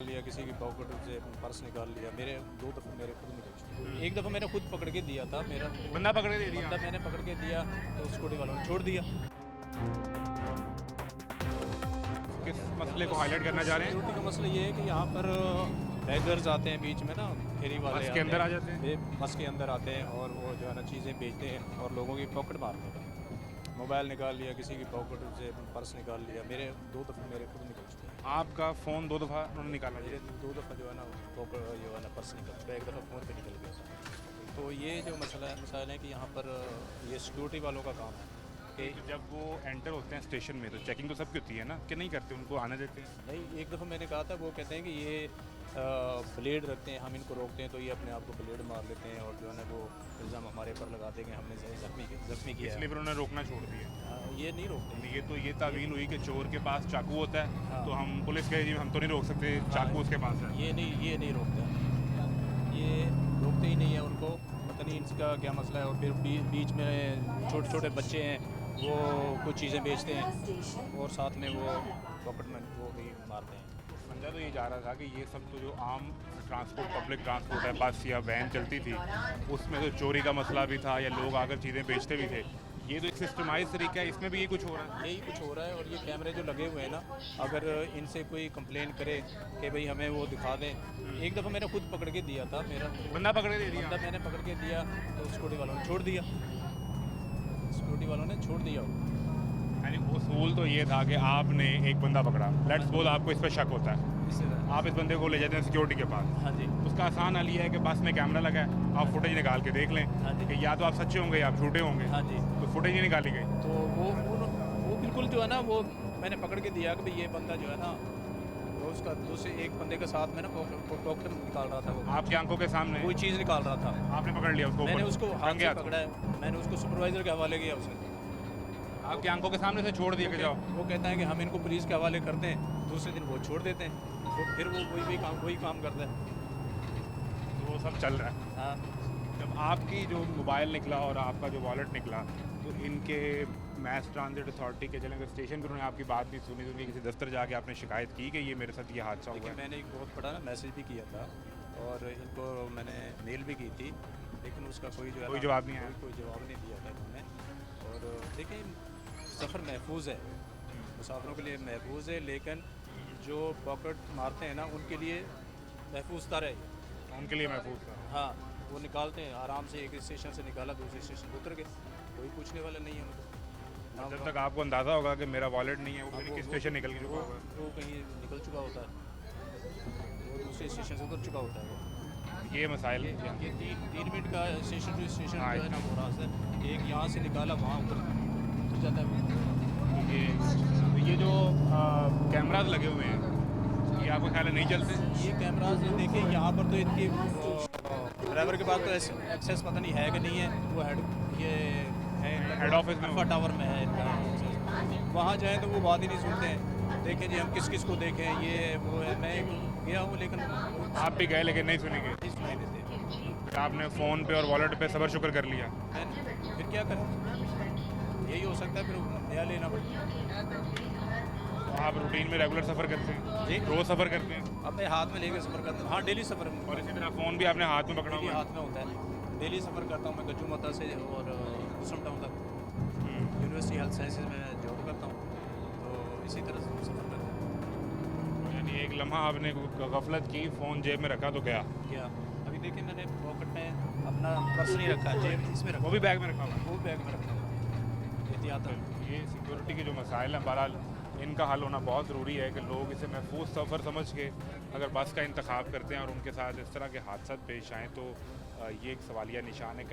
लिया, किसी की पॉकेट से पर्स निकाल लिया। मेरे 2 दफ़ा मेरे खुद निकल चुके। एक दफ़ा मैंने खुद पकड़ के दिया था, मेरा बंदा पकड़ के दे दिया। बंदा मैंने पकड़ के दिया तो स्कूटी वालों ने छोड़ दिया। किस मसले को हाईलाइट करना चाह रहे हैं? सिक्योरिटी का मसला ये है कि यहाँ पर बैगर्स आते हैं बीच में ना, फेरी वाले बस के अंदर आ जाते हैं। बस के अंदर आते हैं और वो जो है ना चीज़ें बेचते हैं और लोगों की पॉकेट मारते हैं। मोबाइल निकाल लिया, किसी की पॉकेट से पर्स निकाल लिया। मेरे 2 दफ़ा मेरे खुद निकल चुके हैं। आपका फ़ोन 2 दफ़ा उन्होंने निकाला मेरे जी। 2 दफ़ा जो है ना पॉकेट जो है ना पर्स निकल चुका है, एक दफ़ा फ़ोन पे निकल गया था। तो ये जो मसाइल है कि यहाँ पर ये सिक्योरिटी वालों का काम है कि जब वो एंटर होते हैं स्टेशन में तो चेकिंग तो सबकी होती है ना, कि नहीं करते, उनको आने देते हैं? नहीं, एक दफ़ा मैंने कहा था, वो कहते हैं कि ये ब्लेड रखते हैं, हम इनको रोकते हैं तो ये अपने आप को ब्लेड मार लेते हैं और जो है ना वो इल्ज़ाम हमारे पर लगाते हैं कि हमने जख्मी किया इसलिए है। फिर उन्होंने रोकना छोड़ दिया। ये नहीं रोकते। ये तो ये तावील हुई कि चोर के पास चाकू होता है, हाँ। तो हम पुलिस के हम तो नहीं रोक सकते, हाँ। चाकू उसके पास है। ये नहीं रोकते, ये रोकते ही नहीं है उनको। पता नहीं इनका क्या मसला है। और फिर बीच में छोटे छोटे बच्चे हैं, वो कुछ चीज़ें बेचते हैं और साथ में वो पॉकेट में वो भी मारते हैं। समझा तो ये जा रहा था कि ये सब तो जो आम ट्रांसपोर्ट, पब्लिक ट्रांसपोर्ट है, बस या वैन चलती थी, उसमें तो चोरी का मसला भी था या लोग आकर चीज़ें बेचते भी थे। ये तो एक सिस्टमाइज तरीका है, इसमें भी ये कुछ हो रहा है। यही कुछ हो रहा है। और ये कैमरे जो लगे हुए हैं ना, अगर इनसे कोई कंप्लेन करे कि भाई हमें वो दिखा दें। एक दफ़ा मैंने खुद पकड़ के दिया था, मेरा बंदा पकड़ के दे दिया। बंदा मैंने पकड़ के दिया तो सिक्योरिटी वालों ने छोड़ दिया। सिक्योरिटी वालों ने छोड़ दिया। यानी उसूल तो ये था कि आपने एक बंदा पकड़ा, लेट्स सपोज आपको इस पर शक होता है, इससे आप इस बंदे को ले जाते हैं सिक्योरिटी के पास। हाँ जी, उसका आसान हल ये है कि बस में कैमरा लगा है, आप फुटेज निकाल के देख लें हाँ जी। कि या तो आप सच्चे होंगे या आप झूठे होंगे। हाँ जी। तो फुटेज ही निकाली गई। तो वो बिल्कुल जो है ना, वो मैंने पकड़ के दिया कि भाई ये बंदा जो है ना, वो उसका दूसरे एक बंदे के साथ में ना पॉकेट निकाल रहा था। वो आपकी आंखों के सामने कोई चीज़ निकाल रहा था। आपने पकड़ लिया उसको, मैंने ऊपर, उसको हाथ रंगे से हाथों। पकड़ा है, मैंने उसको सुपरवाइज़र के हवाले किया। उसने आपकी आंखों के सामने से छोड़ दिया कि जाओ। वो कहता है कि हम इनको पुलिस के हवाले करते हैं, दूसरे दिन वो छोड़ देते हैं। तो फिर वो वही काम करता है। तो वो सब चल रहा है। हाँ, जब आपकी जो मोबाइल निकला और आपका जो वॉलेट निकला, तो इनके मैस ट्रांजिट अथॉरिटी के जलंधर स्टेशन पर उन्होंने आपकी बात नहीं सुनी, तो उन्हें किसी दफ्तर जाके आपने शिकायत की कि ये मेरे साथ ये हादसा हुआ लेकिन है? मैंने एक बहुत बड़ा ना मैसेज भी किया था और इनको मैंने मेल भी की थी, लेकिन उसका कोई जो है कोई ना, जवाब नहीं आया? कोई जवाब नहीं दिया था इन्होंने। और देखिए, सफ़र महफूज है, मुसाफिरों के लिए महफूज है, लेकिन जो पॉकेट मारते हैं ना, उनके लिए महफूज तर है। उनके लिए महफूज था। हाँ, वो निकालते हैं आराम से, एक स्टेशन से निकाला दूसरे स्टेशन पर उतर गए, कोई पूछने वाला नहीं है उनको। ना जब तक आपको अंदाज़ा होगा कि मेरा वॉलेट नहीं है, वो अब किसी स्टेशन निकल के चुका होगा। वो कहीं निकल चुका होता है, वो दूसरे स्टेशन से उतर चुका होता है। वो ये मसाइल ये हैं। 3 मिनट का स्टेशन टू स्टेशन हाँ, जो है ना, वो रास्ता है। एक यहाँ से निकाला, वहाँ उतर जाता है वो। ये जो कैमराज लगे हुए हैं, ये आपको ख्याल है नहीं चलते? ये कैमराज देखिए, यहाँ पर तो इनकी ड्राइवर के पास तो एक्सेस पता नहीं है कि नहीं है। वो हेड ऑफिस में अल्फा टावर में है इनका access। वहाँ जाएँ तो वो बात ही नहीं सुनते हैं। देखें जी, हम किस किस को देखें, ये वो है। मैं गया हूँ, लेकिन आप भी गए लेकिन नहीं सुनेंगे। नहीं सुनाई देते। फिर आपने फ़ोन पे और वॉलेट पे सबर शुक्र कर लिया। फिर क्या करें, यही हो सकता है, फिर नया लेना पड़ता। तो आप रूटीन में रेगुलर सफ़र करते हैं? जी। रोज़ सफ़र करते हैं? अपने हाथ में लेकर सफ़र करता हूँ। हाँ, डेली सफ़र में, और इसी तरह फ़ोन भी आपने हाथ में पकड़ा डेली हुआ है? हाथ में होता है। डेली सफ़र करता हूँ मैं, गज्जू माता से और कुसुम टाउन तक। यूनिवर्सिटी हेल्थ साइंसेज में जॉब करता हूँ, तो इसी तरह से सफ़र करता हूँ। यानी एक लम्हा आपने गफलत की, फ़ोन जेब में रखा तो गया। क्या अभी देखिए, मैंने पॉकेट में अपना पर्स नहीं रखा, जेब इसमें रखा, वो भी बैग में रखा हुआ है। वो बैग में रखा है एहतियातन। ये सिक्योरिटी के जो मसाइल हैं, बहरहाल इनका हल होना बहुत ज़रूरी है कि लोग इसे महफूज सफ़र समझ के अगर बस का इंतखाब करते हैं और उनके साथ इस तरह के हादसा पेश आएँ, तो ये एक सवालिया निशान है।